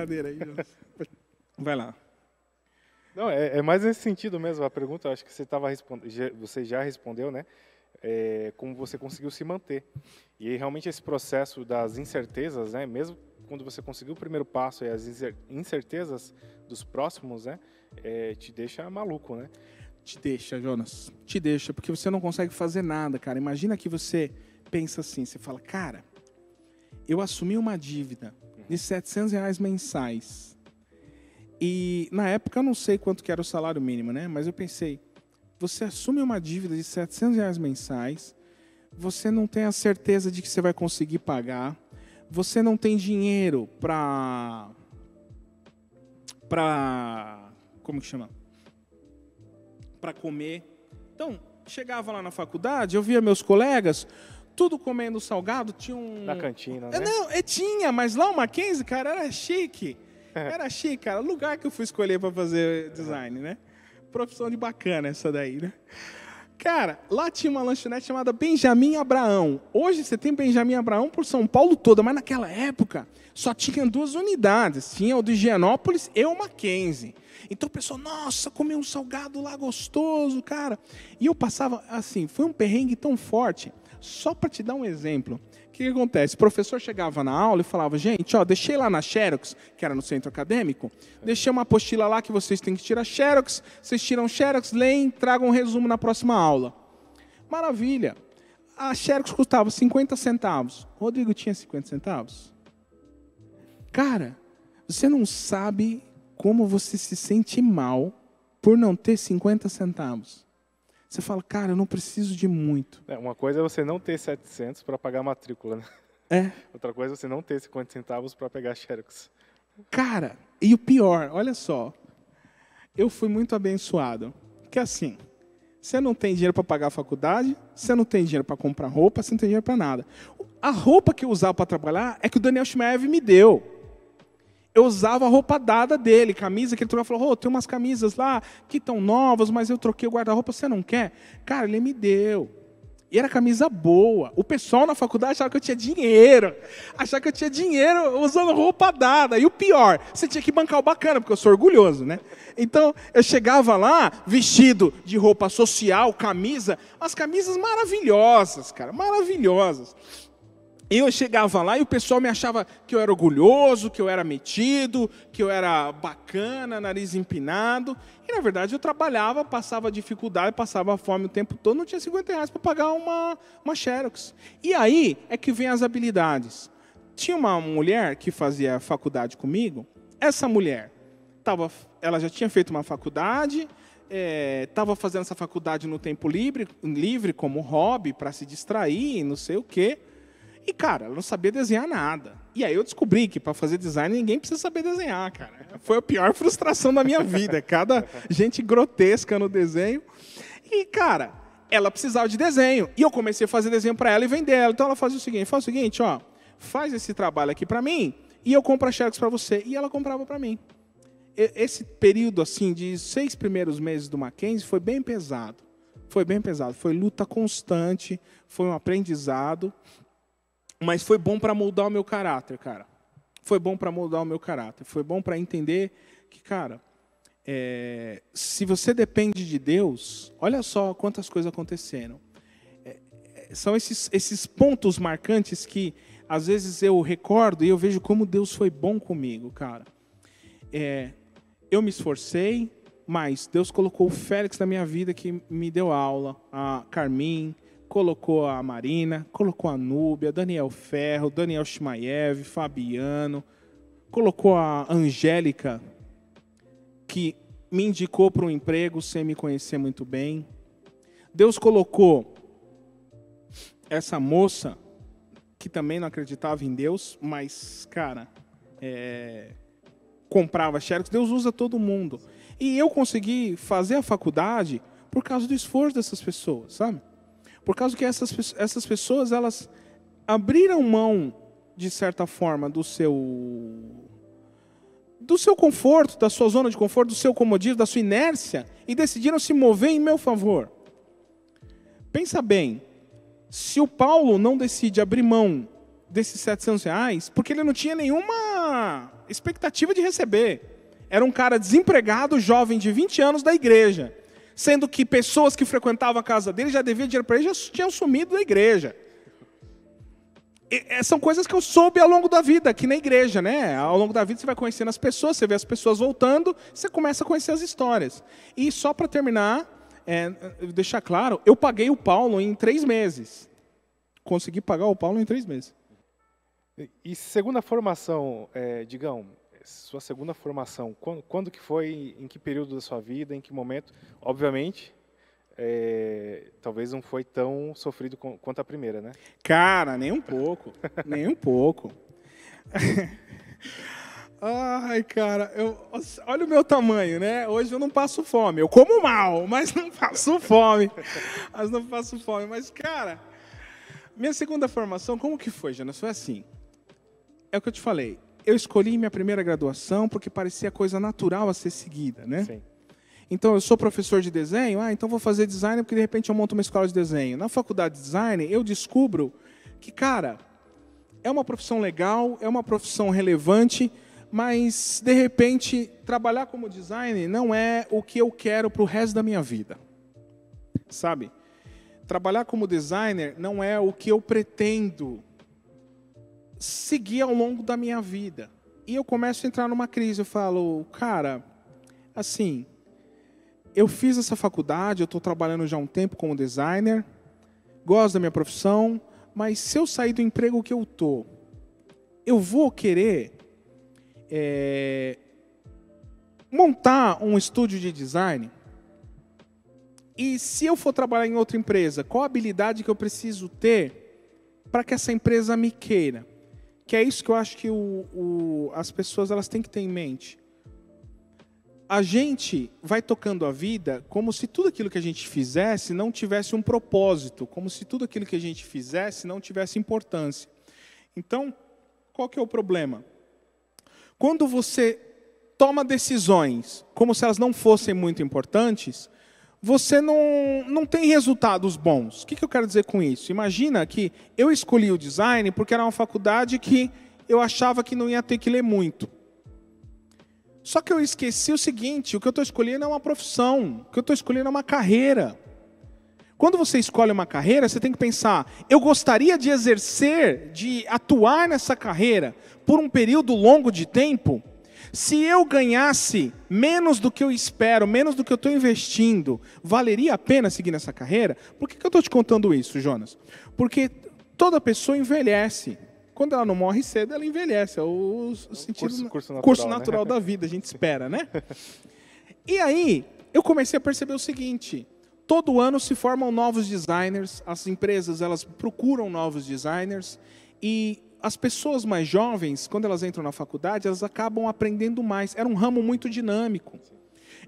Brincadeira aí, Jonas. Vai lá. Não, é mais nesse sentido mesmo. A pergunta, eu acho que você já respondeu, né? Como você conseguiu se manter. E realmente esse processo das incertezas, né? Mesmo quando você conseguiu o primeiro passo e as incertezas dos próximos, né? Te deixa maluco, né? Te deixa, Jonas. Te deixa, porque você não consegue fazer nada, cara. Imagina que você pensa assim, você fala, cara, eu assumi uma dívida de R$700 mensais. E na época eu não sei quanto que era o salário mínimo, né? Mas eu pensei, você assume uma dívida de R$700 mensais, você não tem a certeza de que você vai conseguir pagar, você não tem dinheiro para como que chama? Para comer. Então, chegava lá na faculdade, eu via meus colegas, tudo comendo salgado, tinha um... Na cantina, né? Não, tinha, mas lá o Mackenzie, cara, era chique. Era chique, cara. O lugar que eu fui escolher para fazer design, né? Profissão de bacana essa daí, né? Cara, lá tinha uma lanchonete chamada Benjamin Abraão. Hoje você tem Benjamin Abraão por São Paulo toda, mas naquela época só tinha 2 unidades. Tinha o de Higienópolis e o Mackenzie. Então o pessoal, nossa, comi um salgado lá gostoso, cara. E eu passava, assim, foi um perrengue tão forte. Só para te dar um exemplo. O que acontece? O professor chegava na aula e falava, gente, ó, deixei lá na Xerox, que era no centro acadêmico, deixei uma apostila lá que vocês têm que tirar Xerox, vocês tiram Xerox, leem, tragam um resumo na próxima aula. Maravilha. A Xerox custava 50 centavos. O Rodrigo tinha 50 centavos? Cara, você não sabe como você se sente mal por não ter 50 centavos. Você fala, cara, eu não preciso de muito. Uma coisa é você não ter 700 para pagar a matrícula, né? Outra coisa é você não ter 50 centavos para pegar Xerox. Cara, e o pior, olha só. Eu fui muito abençoado. Que assim, você não tem dinheiro para pagar a faculdade, você não tem dinheiro para comprar roupa, você não tem dinheiro para nada. A roupa que eu usava para trabalhar é que o Daniel Schmeev me deu. Eu usava a roupa dada dele, camisa que ele trocou. Falou, tem umas camisas lá que estão novas, mas eu troquei o guarda-roupa, você não quer? Cara, ele me deu. E era camisa boa. O pessoal na faculdade achava que eu tinha dinheiro. Achava que eu tinha dinheiro usando roupa dada. E o pior, você tinha que bancar o bacana, porque eu sou orgulhoso, né? Então, eu chegava lá, vestido de roupa social, camisa, as camisas maravilhosas, cara, maravilhosas. E eu chegava lá e o pessoal me achava que eu era orgulhoso, que eu era metido, que eu era bacana, nariz empinado. E, na verdade, eu trabalhava, passava dificuldade, passava fome o tempo todo, não tinha R$50 para pagar uma Xerox. E aí é que vem as habilidades. Tinha uma mulher que fazia faculdade comigo. Essa mulher, ela já tinha feito uma faculdade, estava fazendo essa faculdade no tempo livre como hobby, para se distrair, não sei o quê. E, cara, ela não sabia desenhar nada. E aí eu descobri que para fazer design ninguém precisa saber desenhar, cara. Foi a pior frustração da minha vida. Cada gente grotesca no desenho. E, cara, ela precisava de desenho. E eu comecei a fazer desenho para ela e vender ela. Então ela fazia o seguinte, ó, faz esse trabalho aqui para mim e eu compro a Xerox para você. E ela comprava para mim. Esse período, assim, de 6 primeiros meses do Mackenzie foi bem pesado. Foi bem pesado. Foi luta constante, foi um aprendizado. Mas foi bom para moldar o meu caráter, cara. Foi bom para moldar o meu caráter. Foi bom para entender que, cara, se você depende de Deus, olha só quantas coisas aconteceram. São esses pontos marcantes que, às vezes, eu recordo e eu vejo como Deus foi bom comigo, cara. Eu me esforcei, mas Deus colocou o Félix na minha vida, que me deu aula, a Carmin, colocou a Marina, colocou a Núbia, Daniel Ferro, Daniel Shimaev, Fabiano, colocou a Angélica, que me indicou para um emprego sem me conhecer muito bem. Deus colocou essa moça, que também não acreditava em Deus, mas, cara, comprava Xerox. Deus usa todo mundo. E eu consegui fazer a faculdade por causa do esforço dessas pessoas, sabe? Por causa que essas pessoas, elas abriram mão, de certa forma, do seu conforto, da sua zona de conforto, do seu comodismo, da sua inércia, e decidiram se mover em meu favor. Pensa bem, se o Paulo não decide abrir mão desses R$700, porque ele não tinha nenhuma expectativa de receber. Era um cara desempregado, jovem de 20 anos da igreja. Sendo que pessoas que frequentavam a casa dele já deviam dinheiro para ele, já tinham sumido da igreja. São coisas que eu soube ao longo da vida, aqui na igreja, né? Ao longo da vida você vai conhecendo as pessoas, você vê as pessoas voltando, você começa a conhecer as histórias. E só para terminar, deixar claro, eu paguei o Paulo em 3 meses. Consegui pagar o Paulo em 3 meses. E segunda formação, Digão, sua segunda formação, quando que foi, em que período da sua vida, em que momento? Obviamente, talvez não foi tão sofrido quanto a primeira, né? Cara, nem um pouco, nem um pouco. Ai, cara, olha o meu tamanho, né? Hoje eu não passo fome. Eu como mal, mas não passo fome. Mas, cara, minha segunda formação, como que foi, Jonas? Foi assim. É o que eu te falei. Eu escolhi minha primeira graduação porque parecia coisa natural a ser seguida, né? Sim. Então, eu sou professor de desenho, então vou fazer design porque, de repente, eu monto uma escola de desenho. Na faculdade de design, eu descubro que, cara, é uma profissão legal, é uma profissão relevante, mas, de repente, trabalhar como designer não é o que eu quero para o resto da minha vida. Sabe? Trabalhar como designer não é o que eu pretendo seguir ao longo da minha vida. E eu começo a entrar numa crise. Eu falo, cara, assim, eu fiz essa faculdade, eu estou trabalhando já há um tempo como designer, gosto da minha profissão, mas se eu sair do emprego que eu estou, eu vou querer montar um estúdio de design? E se eu for trabalhar em outra empresa, qual a habilidade que eu preciso ter para que essa empresa me queira? Que é isso que eu acho que as pessoas elas têm que ter em mente. A gente vai tocando a vida como se tudo aquilo que a gente fizesse não tivesse um propósito, como se tudo aquilo que a gente fizesse não tivesse importância. Então, qual que é o problema? Quando você toma decisões como se elas não fossem muito importantes, você não tem resultados bons. O que eu quero dizer com isso? Imagina que eu escolhi o design porque era uma faculdade que eu achava que não ia ter que ler muito. Só que eu esqueci o seguinte, o que eu estou escolhendo é uma profissão, o que eu estou escolhendo é uma carreira. Quando você escolhe uma carreira, você tem que pensar, eu gostaria de exercer, de atuar nessa carreira por um período longo de tempo? Se eu ganhasse menos do que eu espero, menos do que eu estou investindo, valeria a pena seguir nessa carreira? Por que eu estou te contando isso, Jonas? Porque toda pessoa envelhece. Quando ela não morre cedo, ela envelhece. É o sentido, curso natural, né? Da vida, a gente espera, né? E aí, eu comecei a perceber o seguinte, todo ano se formam novos designers, as empresas elas procuram novos designers, e as pessoas mais jovens, quando elas entram na faculdade, elas acabam aprendendo mais. Era um ramo muito dinâmico.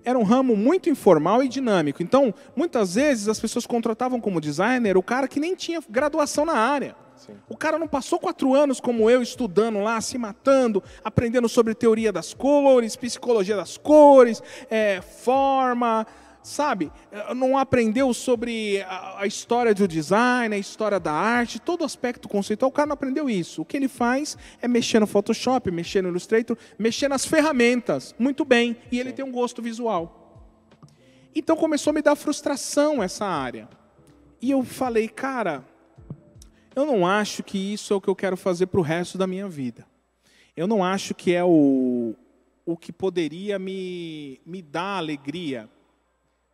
Era um ramo muito informal e dinâmico. Então, muitas vezes, as pessoas contratavam como designer o cara que nem tinha graduação na área. Sim. O cara não passou 4 anos como eu, estudando lá, se matando, aprendendo sobre teoria das cores, psicologia das cores, forma, sabe? Não aprendeu sobre a história do design, a história da arte, todo aspecto conceitual. O cara não aprendeu isso. O que ele faz é mexer no Photoshop, mexer no Illustrator, mexer nas ferramentas. Muito bem. E ele tem um gosto visual. Então começou a me dar frustração essa área. E eu falei, cara, eu não acho que isso é o que eu quero fazer para o resto da minha vida. Eu não acho que é o que poderia me dar alegria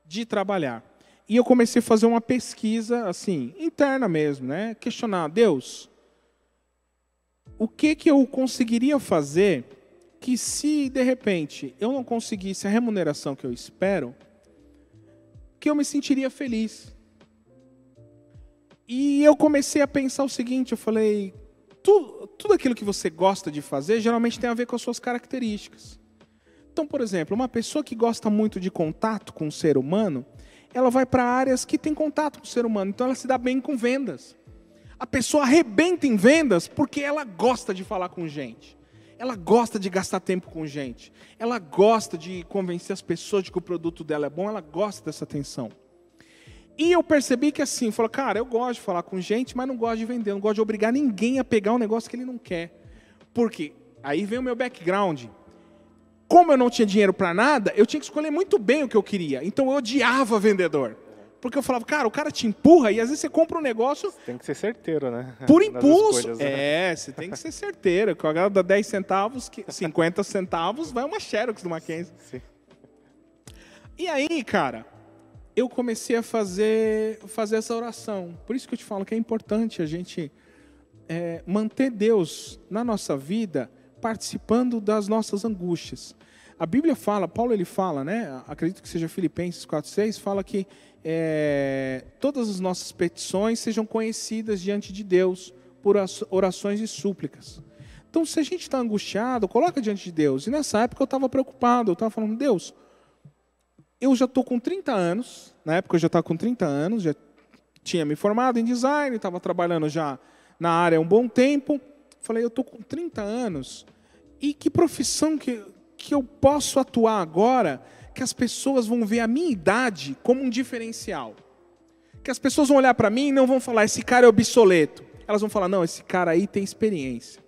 de trabalhar. E eu comecei a fazer uma pesquisa, assim, interna mesmo, né? Questionar, Deus, o que eu conseguiria fazer que se, de repente, eu não conseguisse a remuneração que eu espero, que eu me sentiria feliz. E eu comecei a pensar o seguinte, eu falei, tudo aquilo que você gosta de fazer, geralmente tem a ver com as suas características. Então, por exemplo, uma pessoa que gosta muito de contato com o ser humano, ela vai para áreas que tem contato com o ser humano, então ela se dá bem com vendas. A pessoa arrebenta em vendas porque ela gosta de falar com gente. Ela gosta de gastar tempo com gente. Ela gosta de convencer as pessoas de que o produto dela é bom, ela gosta dessa atenção. E eu percebi que assim, falei, cara, eu gosto de falar com gente, mas não gosto de vender, não gosto de obrigar ninguém a pegar um negócio que ele não quer. Por quê? Aí vem o meu background. Como eu não tinha dinheiro para nada, eu tinha que escolher muito bem o que eu queria. Então eu odiava vendedor. Porque eu falava, cara, o cara te empurra e às vezes você compra um negócio... Tem que ser certeiro, né? Por impulso. Escolhas, né? Você tem que ser certeiro. Que o cara dá 10 centavos, 50 centavos, vai uma Xerox do Mackenzie. Sim. E aí, cara, eu comecei a fazer essa oração. Por isso que eu te falo que é importante a gente manter Deus na nossa vida, participando das nossas angústias. A Bíblia fala, Paulo ele fala, né? Acredito que seja Filipenses 4:6, fala que todas as nossas petições sejam conhecidas diante de Deus por orações e súplicas. Então, se a gente está angustiado, coloca diante de Deus. E nessa época eu estava preocupado, eu estava falando, Deus, eu já estou com 30 anos, na época eu já estava com 30 anos, já tinha me formado em design, estava trabalhando já na área há um bom tempo. Falei, eu estou com 30 anos, e que profissão que eu posso atuar agora que as pessoas vão ver a minha idade como um diferencial? Que as pessoas vão olhar para mim e não vão falar, esse cara é obsoleto. Elas vão falar, não, esse cara aí tem experiência.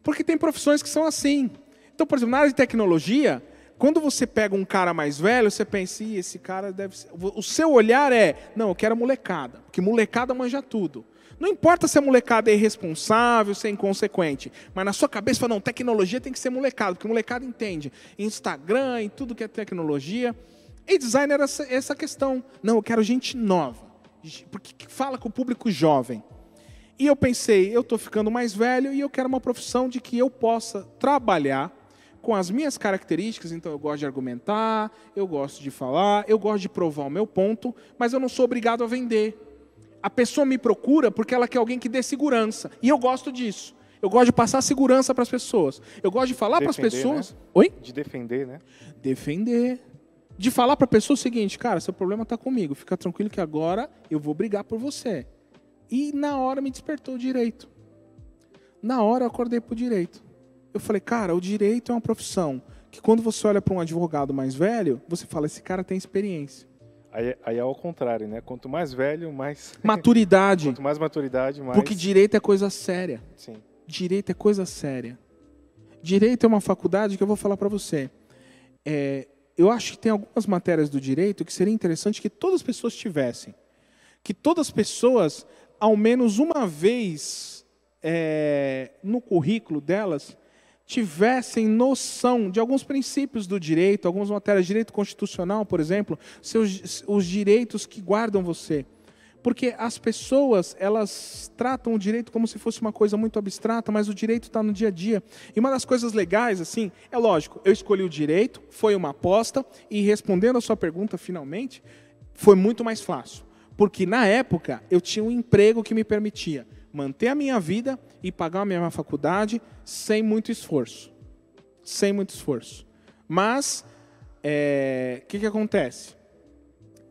Porque tem profissões que são assim. Então, por exemplo, na área de tecnologia, quando você pega um cara mais velho, você pensa, esse cara deve ser... O seu olhar não, eu quero molecada, porque molecada manja tudo. Não importa se a molecada é irresponsável, se é inconsequente, mas na sua cabeça fala, não, tecnologia tem que ser molecada, porque molecada entende Instagram e tudo que é tecnologia. E design era essa questão. Não, eu quero gente nova, porque fala com o público jovem. E eu pensei, eu estou ficando mais velho e eu quero uma profissão de que eu possa trabalhar com as minhas características. Então eu gosto de argumentar, eu gosto de falar, eu gosto de provar o meu ponto, mas eu não sou obrigado a vender. A pessoa me procura porque ela quer alguém que dê segurança. E eu gosto disso. Eu gosto de passar segurança para as pessoas. Eu gosto de falar para as pessoas... Né? Oi? De defender, né? Defender. De falar para a pessoa o seguinte, cara, seu problema está comigo. Fica tranquilo que agora eu vou brigar por você. E na hora me despertou o direito. Na hora eu acordei para o direito. Eu falei, cara, o direito é uma profissão que quando você olha para um advogado mais velho, você fala, esse cara tem experiência. Aí é ao contrário, né? Quanto mais velho, mais... Maturidade. Quanto mais maturidade, mais... Porque direito é coisa séria. Sim. Direito é coisa séria. Direito é uma faculdade que eu vou falar para você. Eu acho que tem algumas matérias do direito que seria interessante que todas as pessoas tivessem. Que todas as pessoas, ao menos uma vez no currículo delas, tivessem noção de alguns princípios do direito, algumas matérias de direito constitucional, por exemplo, os direitos que guardam você. Porque as pessoas, elas tratam o direito como se fosse uma coisa muito abstrata, mas o direito está no dia a dia. E uma das coisas legais, assim, é lógico, eu escolhi o direito, foi uma aposta, e respondendo a sua pergunta, finalmente, foi muito mais fácil. Porque na época, eu tinha um emprego que me permitia manter a minha vida e pagar a minha faculdade sem muito esforço. Sem muito esforço. Mas, o que acontece?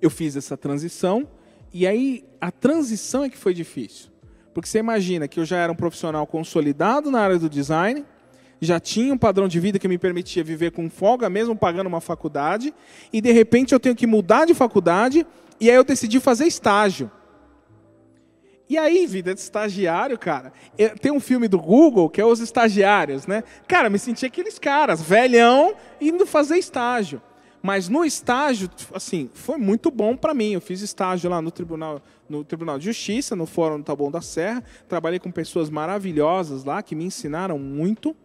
Eu fiz essa transição, e aí a transição é que foi difícil. Porque você imagina que eu já era um profissional consolidado na área do design, já tinha um padrão de vida que me permitia viver com folga, mesmo pagando uma faculdade, e de repente eu tenho que mudar de faculdade, e aí eu decidi fazer estágio. E aí, vida de estagiário, cara, tem um filme do Google que é Os Estagiários, né? Cara, me senti aqueles caras, velhão, indo fazer estágio. Mas no estágio, assim, foi muito bom para mim. Eu fiz estágio lá no Tribunal de Justiça, no Fórum do Taboão da Serra. Trabalhei com pessoas maravilhosas lá, que me ensinaram muito,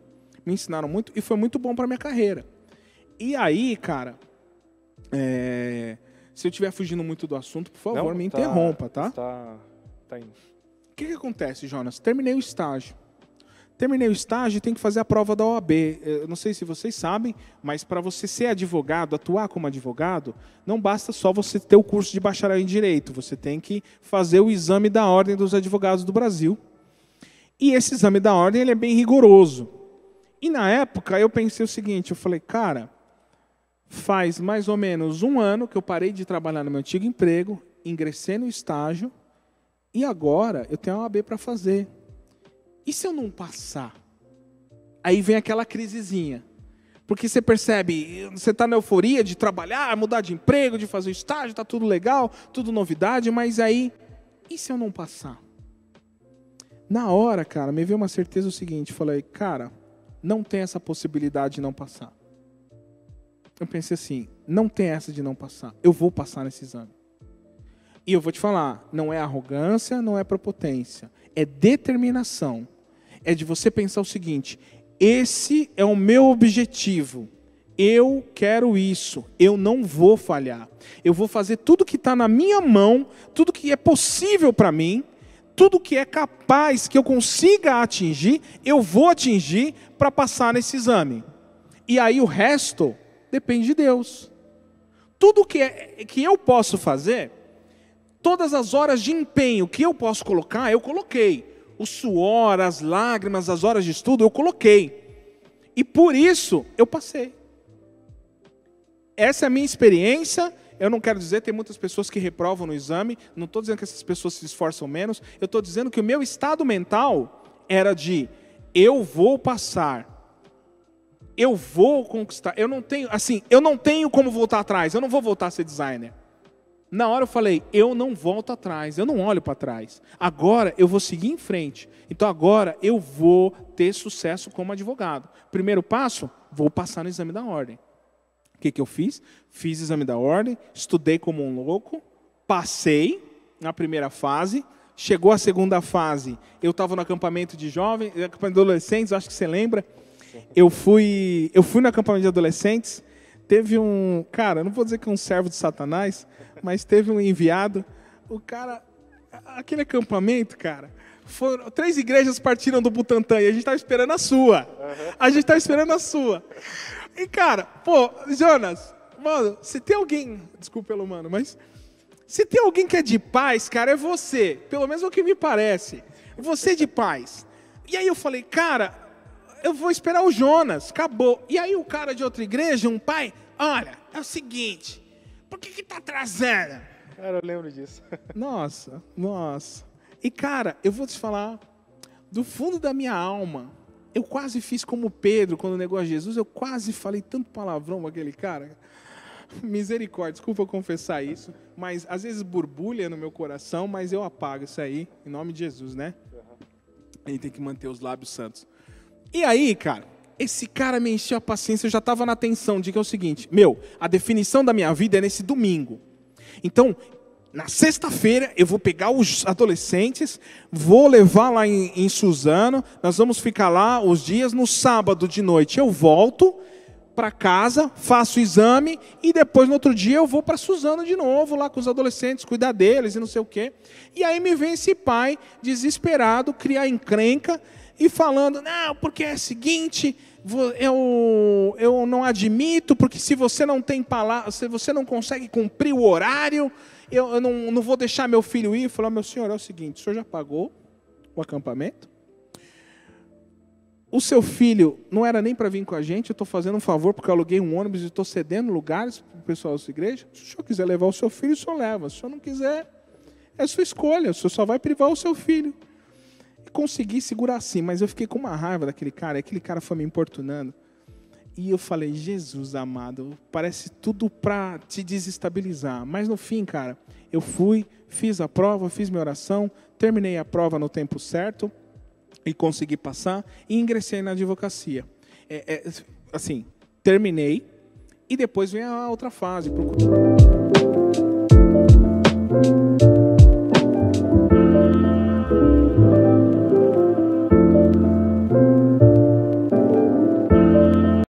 e foi muito bom para minha carreira. E aí, cara, se eu estiver fugindo muito do assunto, por favor, me interrompa, tá? Tá indo. O que acontece, Jonas? Terminei o estágio. E tem que fazer a prova da OAB. Eu não sei se vocês sabem, mas para você ser advogado, atuar como advogado, não basta só você ter o curso de bacharel em Direito. Você tem que fazer o exame da Ordem dos Advogados do Brasil. E esse exame da Ordem ele é bem rigoroso. E na época eu pensei o seguinte, eu falei, cara, faz mais ou menos 1 ano que eu parei de trabalhar no meu antigo emprego, ingressei no estágio, e agora eu tenho a OAB para fazer. E se eu não passar? Aí vem aquela crisezinha. Porque você percebe, você está na euforia de trabalhar, mudar de emprego, de fazer estágio, está tudo legal, tudo novidade, mas aí, e se eu não passar? Na hora, cara, me veio uma certeza o seguinte, falei, cara, não tem essa possibilidade de não passar. Eu pensei assim, não tem essa de não passar, eu vou passar nesse exame. E eu vou te falar, não é arrogância, não é prepotência, é determinação. É de você pensar o seguinte, esse é o meu objetivo, eu quero isso, eu não vou falhar. Eu vou fazer tudo que está na minha mão, tudo que é possível para mim, tudo que é capaz que eu consiga atingir, eu vou atingir para passar nesse exame. E aí o resto depende de Deus. Tudo que eu posso fazer, todas as horas de empenho que eu posso colocar, eu coloquei. O suor, as lágrimas, as horas de estudo, eu coloquei. E por isso eu passei. Essa é a minha experiência. Eu não quero dizer, tem muitas pessoas que reprovam no exame, não estou dizendo que essas pessoas se esforçam menos, eu estou dizendo que o meu estado mental era de, eu vou passar, eu vou conquistar, eu não tenho como voltar atrás, eu não vou voltar a ser designer. Na hora eu falei, eu não volto atrás, eu não olho para trás, agora eu vou seguir em frente, então agora eu vou ter sucesso como advogado. Primeiro passo, vou passar no exame da ordem. O que eu fiz? Fiz exame da ordem, estudei como um louco, passei na primeira fase, chegou a segunda fase, eu estava no acampamento de jovens, acampamento de adolescentes, acho que você lembra. Eu fui no acampamento de adolescentes, teve um, cara, não vou dizer que é um servo de Satanás, mas teve um enviado, o cara, aquele acampamento, cara, 3 igrejas partiram do Butantã e a gente estava esperando a sua. A gente estava esperando a sua. E, cara, pô, Jonas, mano, se tem alguém, desculpa pelo mano, mas se tem alguém que é de paz, cara, é você. Pelo menos é o que me parece. Você de paz. E aí eu falei, cara, eu vou esperar o Jonas, acabou. E aí o cara de outra igreja, um pai, olha, é o seguinte, por que tá atrasando? Cara, eu lembro disso. Nossa. E, cara, eu vou te falar, do fundo da minha alma, eu quase fiz como Pedro, quando negou a Jesus, eu quase falei tanto palavrão com aquele cara. Misericórdia, desculpa eu confessar isso, mas às vezes borbulha no meu coração, mas eu apago isso aí, em nome de Jesus, né? A gente tem que manter os lábios santos. E aí, cara, esse cara me encheu a paciência, eu já estava na tensão de que é o seguinte, a definição da minha vida é nesse domingo. Então, na sexta-feira, eu vou pegar os adolescentes, vou levar lá em Suzano, nós vamos ficar lá os dias, no sábado de noite eu volto para casa, faço o exame, e depois no outro dia eu vou para Suzano de novo, lá com os adolescentes, cuidar deles e não sei o quê. E aí me vem esse pai, desesperado, criar encrenca, e falando, não, porque é o seguinte, eu não admito, porque se você não tem palavra, se você não consegue cumprir o horário, eu não vou deixar meu filho ir. Eu falei, meu senhor, é o seguinte, o senhor já pagou o acampamento? O seu filho não era nem para vir com a gente, eu estou fazendo um favor porque eu aluguei um ônibus e estou cedendo lugares para o pessoal da sua igreja. Se o senhor quiser levar o seu filho, o senhor leva. Se o senhor não quiser, é sua escolha, o senhor só vai privar o seu filho. E consegui segurar assim, mas eu fiquei com uma raiva daquele cara foi me importunando. E eu falei, Jesus amado, parece tudo para te desestabilizar. Mas no fim, cara, eu fui, fiz a prova, fiz minha oração, terminei a prova no tempo certo e consegui passar e ingressei na advocacia. Assim, terminei e depois vem a outra fase.